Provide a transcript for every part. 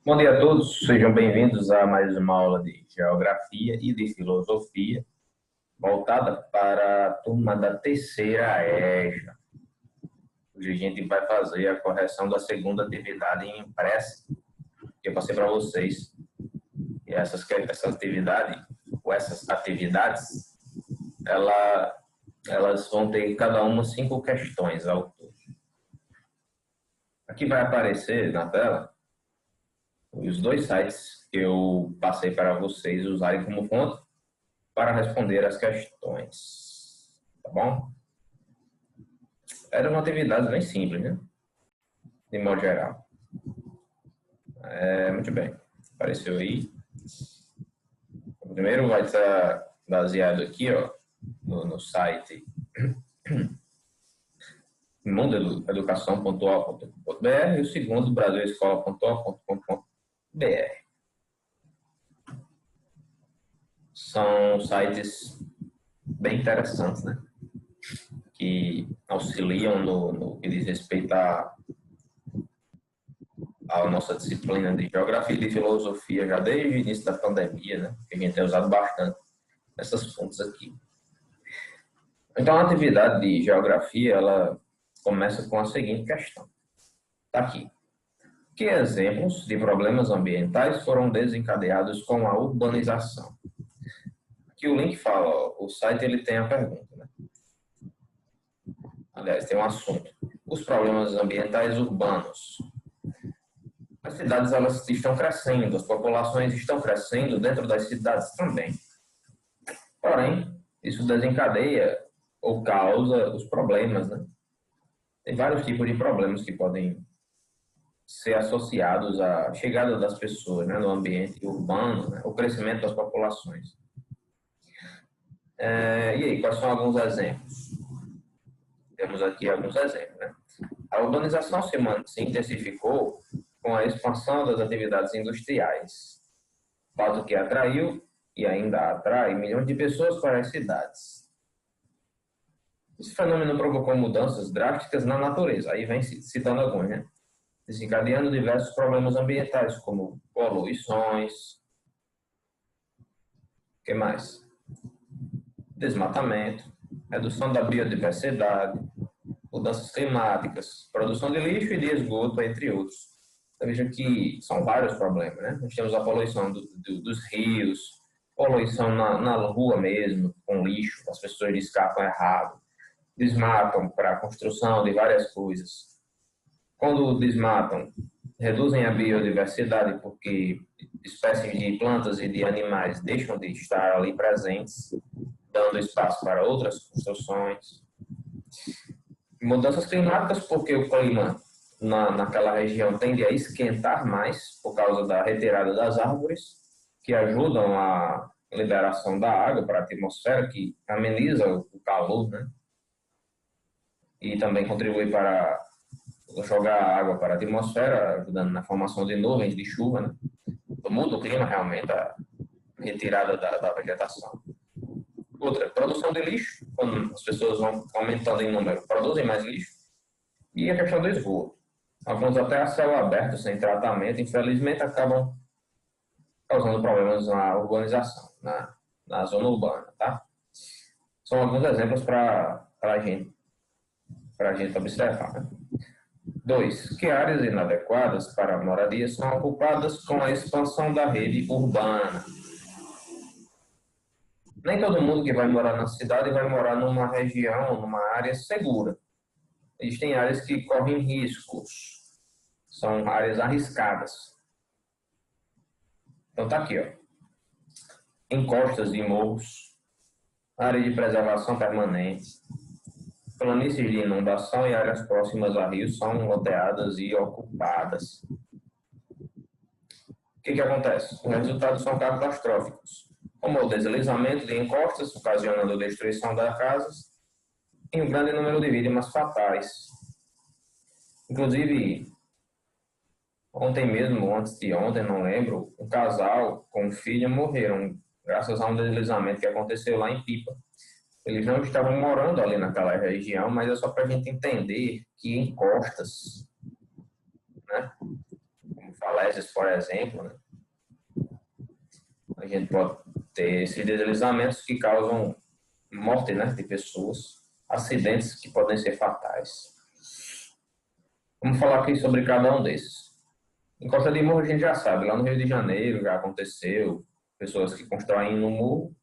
Bom dia a todos, sejam bem-vindos a mais uma aula de Geografia e de Filosofia, voltada para a turma da terceira EJA. Hoje a gente vai fazer a correção da segunda atividade em impressa, que eu passei para vocês. E essa atividade, ou essas atividades, elas vão ter cada uma 5 questões ao todo. Aqui vai aparecer na tela os 2 sites que eu passei para vocês usarem como fonte para responder as questões, tá bom? Era uma atividade bem simples, né? De modo geral. Muito bem. Apareceu aí. O primeiro vai estar baseado aqui, ó, no site mundoeducação.org.br e o segundo, brasilescola.org.com.br. São sites bem interessantes, né? Que auxiliam no que diz respeito à nossa disciplina de Geografia e de Filosofia, já desde o início da pandemia, né? Que a gente tem usado bastante essas fontes aqui. Então, a atividade de Geografia, ela começa com a seguinte questão. Está aqui. Que exemplos de problemas ambientais foram desencadeados com a urbanização? Aqui o link fala, ó, o site ele tem a pergunta, né? Aliás, tem um assunto. Os problemas ambientais urbanos. As cidades elas estão crescendo, as populações estão crescendo dentro das cidades também. Porém, isso desencadeia ou causa os problemas, né? Tem vários tipos de problemas que podem ser associados à chegada das pessoas, né, no ambiente urbano, né, o crescimento das populações. E aí, quais são alguns exemplos? Temos aqui alguns exemplos, né? A urbanização se intensificou com a expansão das atividades industriais, fato que atraiu e ainda atrai milhões de pessoas para as cidades. Esse fenômeno provocou mudanças drásticas na natureza, aí vem citando alguns, né? Desencadeando diversos problemas ambientais, como poluições, o que mais? Desmatamento, redução da biodiversidade, mudanças climáticas, produção de lixo e de esgoto, entre outros. Então, veja que são vários problemas, né? Nós temos a poluição dos rios, poluição na rua mesmo, com lixo, as pessoas descartam errado, desmatam para a construção de várias coisas. Quando desmatam, reduzem a biodiversidade porque espécies de plantas e de animais deixam de estar ali presentes, dando espaço para outras construções. Mudanças climáticas porque o clima naquela região tende a esquentar mais por causa da retirada das árvores, que ajudam a liberação da água para a atmosfera, que ameniza o calor, né? E também contribui para jogar água para a atmosfera, ajudando na formação de nuvens de chuva, né? Muda o clima realmente, a retirada da vegetação. Outra, produção de lixo, quando as pessoas vão aumentando em número, produzem mais lixo. E a questão do esgoto. Alguns até a céu aberto, sem tratamento, infelizmente acabam causando problemas na urbanização, na zona urbana, tá? São alguns exemplos para a gente observar, né? 2. Que áreas inadequadas para a moradia são ocupadas com a expansão da rede urbana? Nem todo mundo que vai morar na cidade vai morar numa região, numa área segura. Existem áreas que correm riscos. São áreas arriscadas. Então tá aqui, ó. Encostas de morros, área de preservação permanente, planícies de inundação e áreas próximas a rios são loteadas e ocupadas. O que acontece? Os resultados são catastróficos, como o deslizamento de encostas, ocasionando destruição das casas, e um grande número de vítimas fatais. Inclusive, ontem mesmo, ou antes de ontem, não lembro, um casal com filha morreram graças a um deslizamento que aconteceu lá em Pipa. Eles não estavam morando ali naquela região, mas é só para a gente entender que encostas, né? Como fala, falésias, por exemplo, né? A gente pode ter esses deslizamentos que causam morte, né, de pessoas, acidentes que podem ser fatais. Vamos falar aqui sobre cada um desses. Em Costa de Morro a gente já sabe, lá no Rio de Janeiro já aconteceu, pessoas que constroem no morro,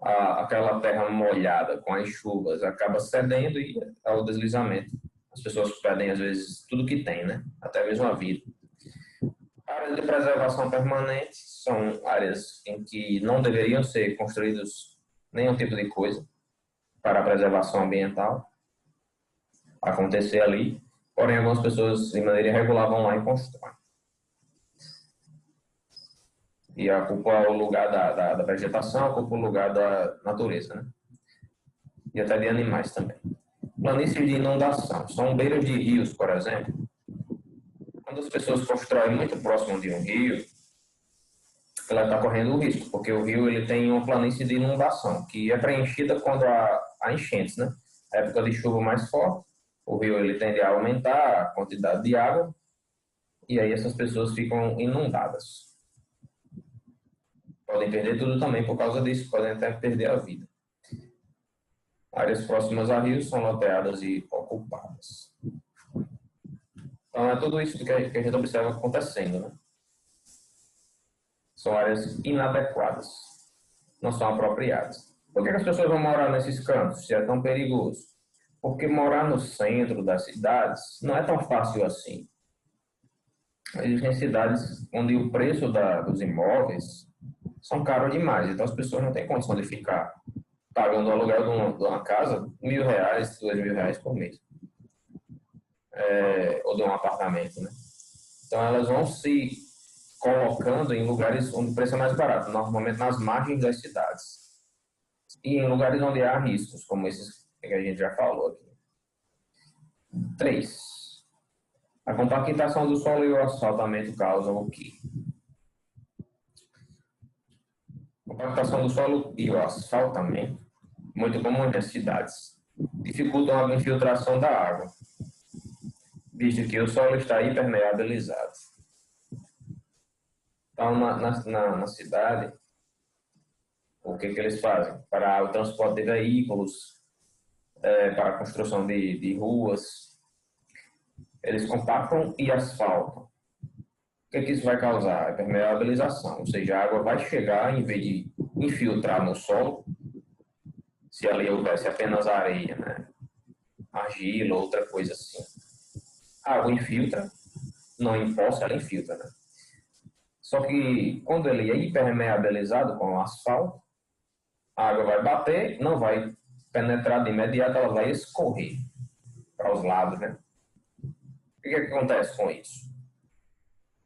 aquela terra molhada com as chuvas acaba cedendo e ao deslizamento. As pessoas perdem, às vezes, tudo que tem, né? Até mesmo a vida. Áreas de preservação permanente são áreas em que não deveriam ser construídos nenhum tipo de coisa para a preservação ambiental acontecer ali, porém algumas pessoas de maneira irregular vão lá e constroem. E ocupa o lugar da vegetação, ocupa o lugar da natureza, né? E até de animais também. Planícies de inundação, são beiras de rios, por exemplo. Quando as pessoas constroem muito próximo de um rio, ela está correndo o risco, porque o rio ele tem uma planície de inundação, que é preenchida quando há enchentes, né? Na época de chuva mais forte, o rio ele tende a aumentar a quantidade de água, e aí essas pessoas ficam inundadas. Podem perder tudo também por causa disso, podem até perder a vida. Áreas próximas a rios são loteadas e ocupadas. Então é tudo isso que a gente observa acontecendo, né? São áreas inadequadas, não são apropriadas. Por que as pessoas vão morar nesses cantos, se é tão perigoso? Porque morar no centro das cidades não é tão fácil assim. Existem cidades onde o preço dos imóveis são caros demais, então as pessoas não têm condição de ficar pagando o aluguel de uma casa R$ 1.000, R$ 2.000 por mês. Ou de um apartamento, né? Então elas vão se colocando em lugares onde o preço é mais barato, normalmente nas margens das cidades. E em lugares onde há riscos, como esses que a gente já falou aqui. 3. A compactação do solo e o asfaltamento causam o quê? A compactação do solo e o asfaltamento, muito comum nas cidades, dificultam a infiltração da água, visto que o solo está hipermeabilizado. Então, na cidade, o que eles fazem? Para o transporte de veículos, para a construção de ruas, eles compactam e asfaltam. O que isso vai causar? Hipermeabilização, ou seja, a água vai chegar, em vez de infiltrar no solo, se ali houvesse apenas areia, né? Argila, outra coisa assim. A água infiltra, não empoça, ela infiltra, né? Só que quando ele é hipermeabilizado com o asfalto, a água vai bater, não vai penetrar de imediato, ela vai escorrer para os lados, né? O que acontece com isso?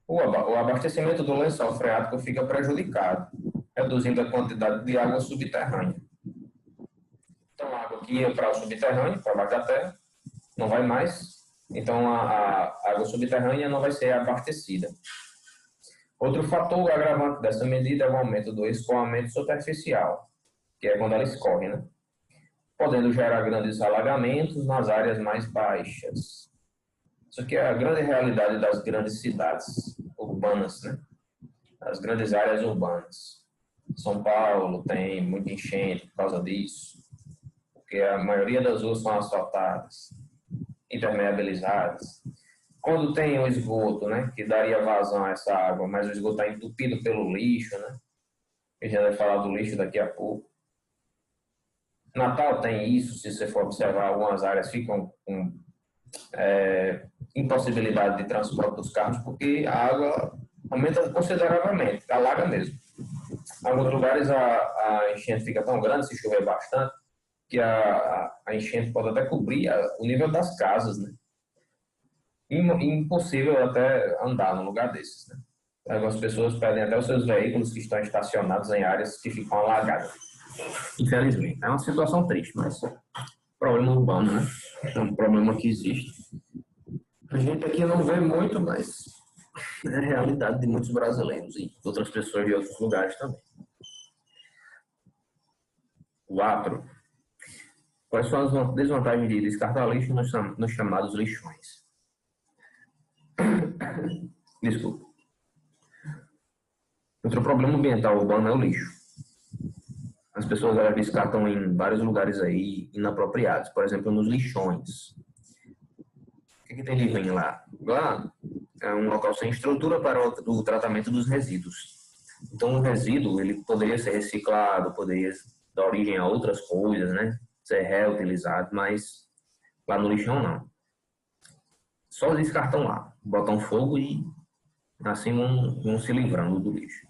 O abastecimento do lençol freático fica prejudicado, reduzindo a quantidade de água subterrânea. Então, a água que ia para o subterrâneo, para baixo da terra, não vai mais. Então, a água subterrânea não vai ser abastecida. Outro fator agravante dessa medida é o aumento do escoamento superficial, que é quando ela escorre, né? Podendo gerar grandes alagamentos nas áreas mais baixas. Isso aqui é a grande realidade das grandes cidades urbanas, né? As grandes áreas urbanas. São Paulo tem muita enchente por causa disso, porque a maioria das ruas são asfaltadas, impermeabilizadas. Quando tem o esgoto, né, que daria vazão a essa água, mas o esgoto está entupido pelo lixo, né? A gente vai falar do lixo daqui a pouco. Natal tem isso, se você for observar, algumas áreas ficam com impossibilidade de transporte dos carros, porque a água aumenta consideravelmente, alaga mesmo. Em alguns lugares a enchente fica tão grande, se chover bastante, que a enchente pode até cobrir o nível das casas, né? Impossível até andar num lugar desses, né? Algumas pessoas perdem até os seus veículos que estão estacionados em áreas que ficam alagadas. Infelizmente. É uma situação triste, mas problema urbano, né? É um problema que existe. A gente aqui não vê muito, mas é a realidade de muitos brasileiros e outras pessoas de outros lugares também. 4. Quais são as desvantagens de descartar lixo nos chamados lixões? Desculpa. Outro problema ambiental urbano é o lixo. As pessoas elas descartam em vários lugares aí inapropriados, por exemplo, nos lixões. O que tem de ruim lá? Lá é um local sem estrutura para o tratamento dos resíduos. Então, o resíduo ele poderia ser reciclado, poderia dar origem a outras coisas, né? Ser reutilizado, mas lá no lixão não. Só descartam lá, botam fogo e assim vão se livrando do lixo.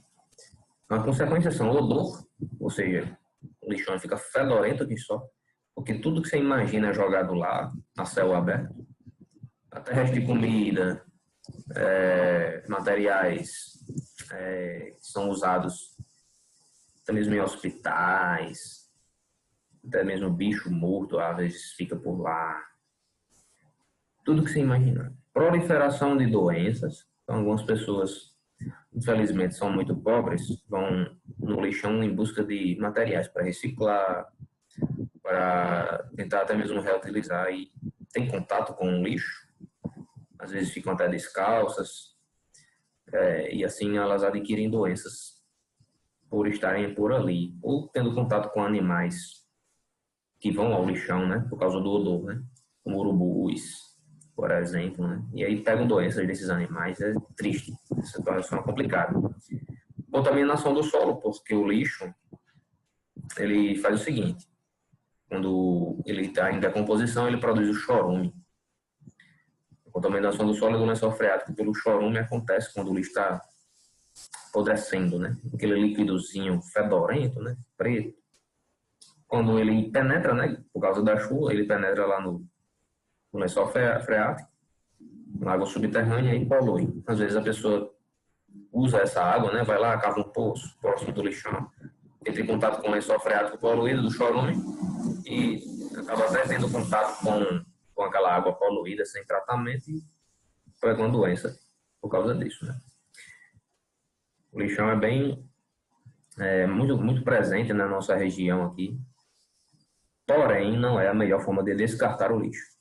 As consequências são o odor, ou seja, o lixão fica fedorento que só, porque tudo que você imagina é jogado lá, a céu aberto, até resto de comida, materiais que são usados até mesmo em hospitais, até mesmo bicho morto às vezes fica por lá. Tudo que você imaginar. Proliferação de doenças, então algumas pessoas infelizmente são muito pobres, vão no lixão em busca de materiais para reciclar, para tentar até mesmo reutilizar e tem contato com o lixo, às vezes ficam até descalças, e assim elas adquirem doenças por estarem por ali, ou tendo contato com animais que vão ao lixão, né, por causa do odor, né, como urubus, por exemplo, né? E aí pegam doenças desses animais, é triste, essa situação é complicada. Contaminação do solo, porque o lixo, ele faz o seguinte, quando ele está em decomposição, ele produz o chorume. A contaminação do solo e do lençol freático pelo chorume acontece quando o lixo está apodrecendo, né? Aquele líquidozinho fedorento, né? Preto. Quando ele penetra, né? Por causa da chuva, ele penetra lá no lençol freático, na água subterrânea e polui. Às vezes a pessoa usa essa água, né, vai lá, cava um poço próximo do lixão, entra em contato com o lençol freático poluído do chorume e acaba até tendo contato com aquela água poluída sem tratamento e pega uma doença por causa disso, né. O lixão é bem, muito presente na nossa região aqui, porém não é a melhor forma de descartar o lixo.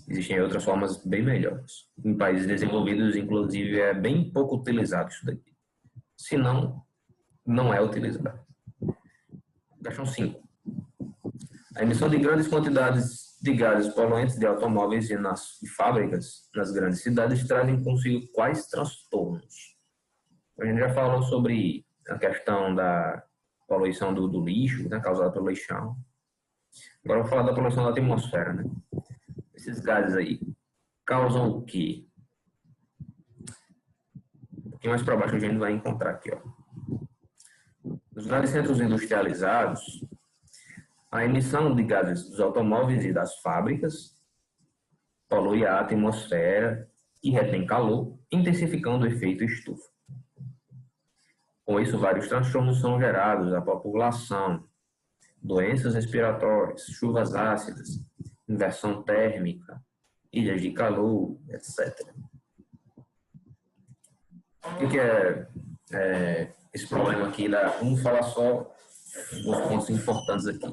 Existem outras formas bem melhores. Em países desenvolvidos, inclusive, é bem pouco utilizado isso daqui. Se não, não é utilizado. Questão 5. A emissão de grandes quantidades de gases poluentes de automóveis e nas fábricas nas grandes cidades trazem consigo quais transtornos? A gente já falou sobre a questão da poluição do lixo, né, causada pelo lixão. Agora eu vou falar da poluição da atmosfera, né? Esses gases aí causam o quê? Um pouquinho mais para baixo a gente vai encontrar aqui, ó. Nos grandes centros industrializados, a emissão de gases dos automóveis e das fábricas polui a atmosfera e retém calor, intensificando o efeito estufa. Com isso, vários transtornos são gerados à população, doenças respiratórias, chuvas ácidas, inversão térmica, ilhas de calor, etc. O que é esse problema aqui? Vamos falar só os pontos importantes aqui,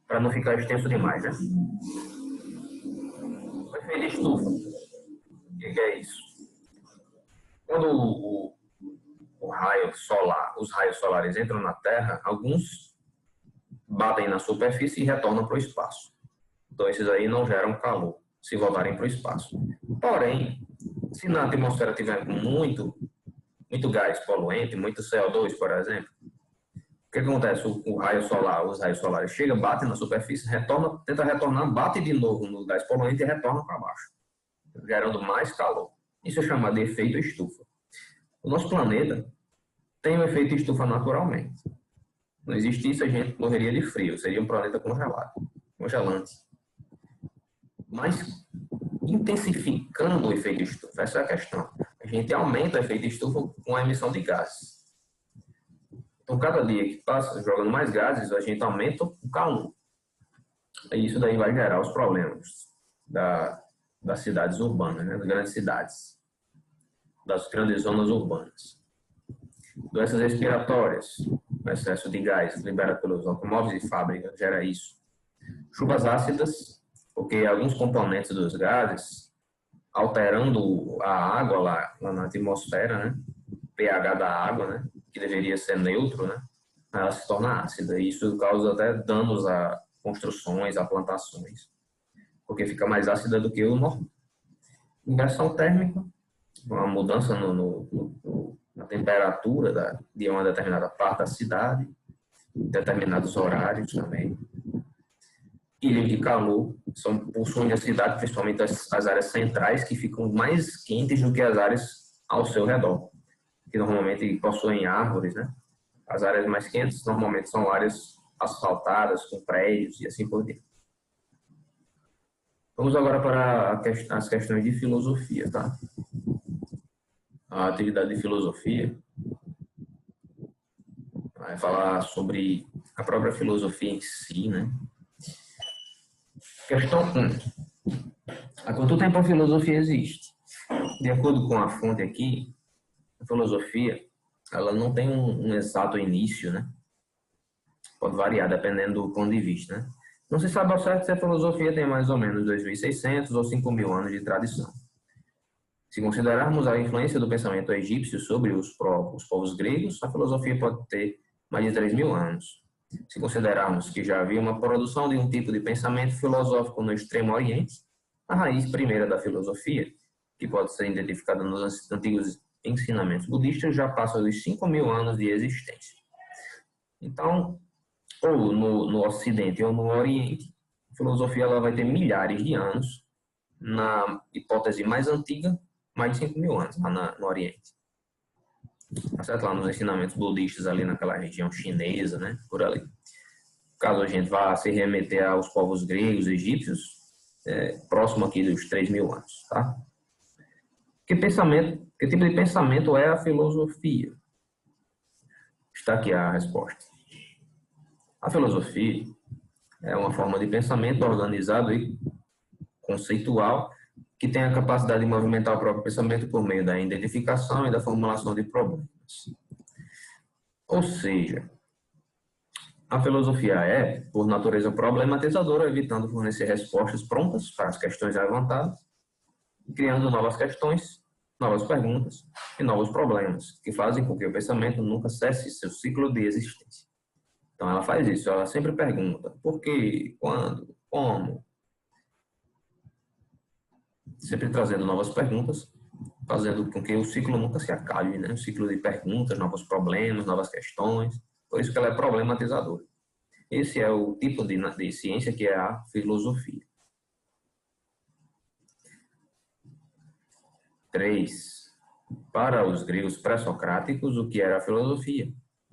para não ficar extenso demais, né? O efeito estufa. O que é isso? Quando o raio solar, os raios solares entram na Terra, alguns batem na superfície e retornam para o espaço. Então, esses aí não geram calor, se voltarem para o espaço. Porém, se na atmosfera tiver muito gás poluente, muito CO2, por exemplo, o que acontece? O raio solar, os raios solares chegam, batem na superfície, retorna, tenta retornar, bate de novo no gás poluente e retorna para baixo, gerando mais calor. Isso é chamado de efeito estufa. O nosso planeta tem um efeito estufa naturalmente. Não existisse, a gente morreria de frio, seria um planeta congelado, congelante. Mas intensificando o efeito estufa, essa é a questão. A gente aumenta o efeito estufa com a emissão de gases. Então, cada dia que passa jogando mais gases, a gente aumenta o calor. E isso daí vai gerar os problemas das cidades urbanas, né? Das grandes cidades, das grandes zonas urbanas. Doenças respiratórias, o excesso de gás liberado pelos automóveis e fábricas gera isso. Chuvas ácidas, porque alguns componentes dos gases, alterando a água lá na atmosfera, né? pH da água, né, que deveria ser neutro, né, ela se torna ácida. E isso causa até danos a construções, a plantações, porque fica mais ácida do que o normal. Inversão térmica, uma mudança na temperatura de uma determinada parte da cidade, determinados horários também. Ilhas de calor possuem a cidade, principalmente as áreas centrais, que ficam mais quentes do que as áreas ao seu redor, que normalmente possuem árvores, né? As áreas mais quentes normalmente são áreas asfaltadas, com prédios e assim por diante. Vamos agora para as questões de filosofia, tá? A atividade de filosofia vai falar sobre a própria filosofia em si, né? Questão 1. Há quanto tempo a filosofia existe? De acordo com a fonte aqui, a filosofia ela não tem um exato início, né? Pode variar dependendo do ponto de vista, né? Não se sabe ao certo se a filosofia tem mais ou menos 2.600 ou 5.000 anos de tradição. Se considerarmos a influência do pensamento egípcio sobre os povos gregos, a filosofia pode ter mais de 3.000 anos. Se considerarmos que já havia uma produção de um tipo de pensamento filosófico no Extremo Oriente, a raiz primeira da filosofia, que pode ser identificada nos antigos ensinamentos budistas, já passa dos 5.000 anos de existência. Então, ou no Ocidente ou no Oriente, a filosofia ela vai ter milhares de anos, na hipótese mais antiga, mais de 5.000 anos, lá no Oriente. Tá certo? Lá nos ensinamentos budistas, ali naquela região chinesa, né? Por ali. Caso a gente vá se remeter aos povos gregos, egípcios, próximo aqui dos 3.000 anos, tá? Que tipo de pensamento é a filosofia? Está aqui a resposta. A filosofia é uma forma de pensamento organizado e conceitual que tem a capacidade de movimentar o próprio pensamento por meio da identificação e da formulação de problemas. Ou seja, a filosofia é, por natureza, problematizadora, evitando fornecer respostas prontas para as questões levantadas, criando novas questões, novas perguntas e novos problemas, que fazem com que o pensamento nunca cesse seu ciclo de existência. Então, ela faz isso, ela sempre pergunta por quê, quando, como, sempre trazendo novas perguntas, fazendo com que o ciclo nunca se acabe, né? O ciclo de perguntas, novos problemas, novas questões, por isso que ela é problematizadora. Esse é o tipo de ciência que é a filosofia. 3. Para os gregos pré-socráticos, o que era a filosofia?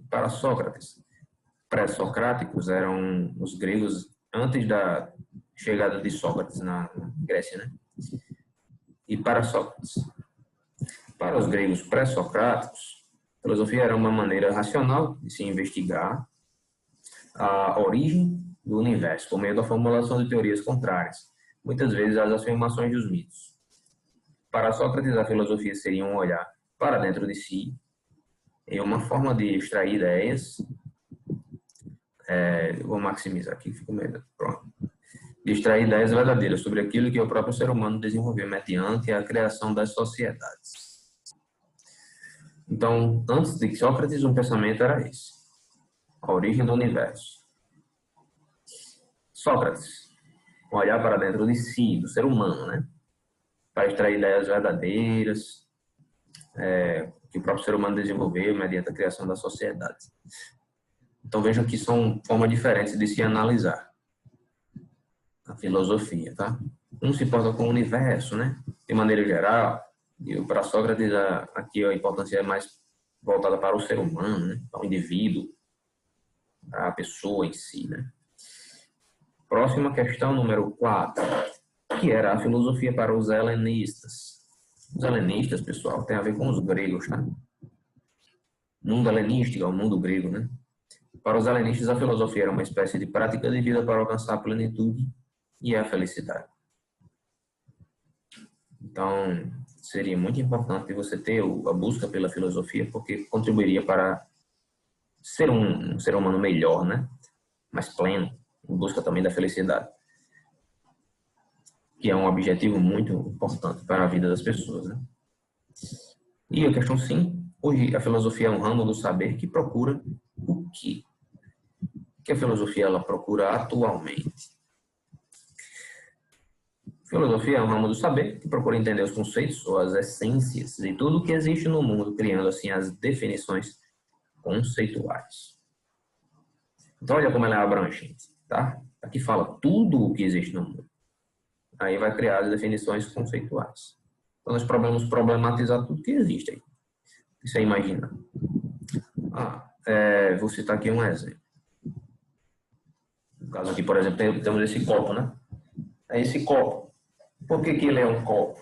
Para Sócrates, pré-socráticos eram os gregos antes da chegada de Sócrates na Grécia, né? E para Sócrates. Para os gregos pré-socráticos, a filosofia era uma maneira racional de se investigar a origem do universo por meio da formulação de teorias contrárias, muitas vezes às afirmações dos mitos. Para Sócrates, a filosofia seria um olhar para dentro de si, e uma forma de extrair ideias. Vou maximizar aqui, fico melhor. Pronto. De extrair ideias verdadeiras sobre aquilo que o próprio ser humano desenvolveu mediante a criação das sociedades. Então, antes de Sócrates, um pensamento era esse: a origem do universo. Sócrates, olhar para dentro de si, do ser humano, né? Para extrair ideias verdadeiras, que o próprio ser humano desenvolveu mediante a criação da sociedade. Então vejam que são formas diferentes de se analisar a filosofia, tá? Um se importa com o universo, né? De maneira geral, e para Sócrates aqui a importância é mais voltada para o ser humano, né? Para o indivíduo, para a pessoa em si, né? Próxima questão, número 4, que era a filosofia para os helenistas. Os helenistas, pessoal, tem a ver com os gregos, tá? Mundo helenístico é o mundo grego, né? Para os helenistas, a filosofia era uma espécie de prática de vida para alcançar a plenitude e a felicidade. Então, seria muito importante você ter a busca pela filosofia, porque contribuiria para ser um ser humano melhor, né? Mais pleno, em busca também da felicidade, que é um objetivo muito importante para a vida das pessoas, né? E a questão 5, Hoje, a filosofia é um ramo do saber que procura o quê? O que a filosofia ela procura atualmente? Filosofia é um ramo do saber que procura entender os conceitos ou as essências de tudo o que existe no mundo, criando assim as definições conceituais. Então, olha como ela é abrangente, tá? Aqui fala tudo o que existe no mundo. Aí vai criar as definições conceituais. Então, nós podemos problematizar tudo que existe aí. Você imagina. Vou citar aqui um exemplo. No caso aqui, por exemplo, temos esse copo, né? Esse copo. Por que ele é um copo?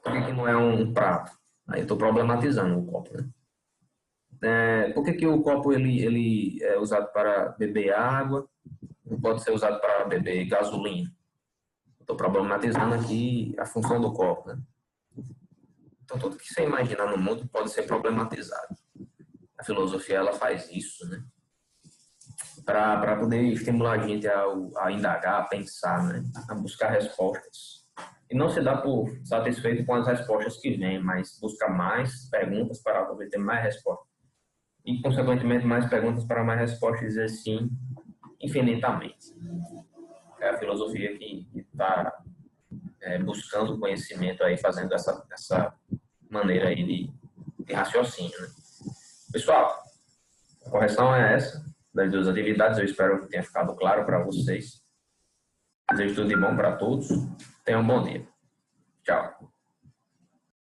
Por que não é um prato? Aí eu estou problematizando o copo, né? Por que o copo ele é usado para beber água? Não pode ser usado para beber gasolina. Estou problematizando aqui a função do copo, né? Então, tudo que você imaginar no mundo pode ser problematizado. A filosofia, ela faz isso, né? Para poder estimular a gente a indagar, a pensar, né? A buscar respostas. E não se dá por satisfeito com as respostas que vêm, mas busca mais perguntas para poder ter mais respostas. E, consequentemente, mais perguntas para mais respostas, e assim, infinitamente. É a filosofia que está buscando conhecimento aí, fazendo essa maneira aí de raciocínio, né? Pessoal, a correção é essa, das duas atividades. Eu espero que tenha ficado claro para vocês. Desejo tudo de bom para todos. Tenham um bom dia. Tchau.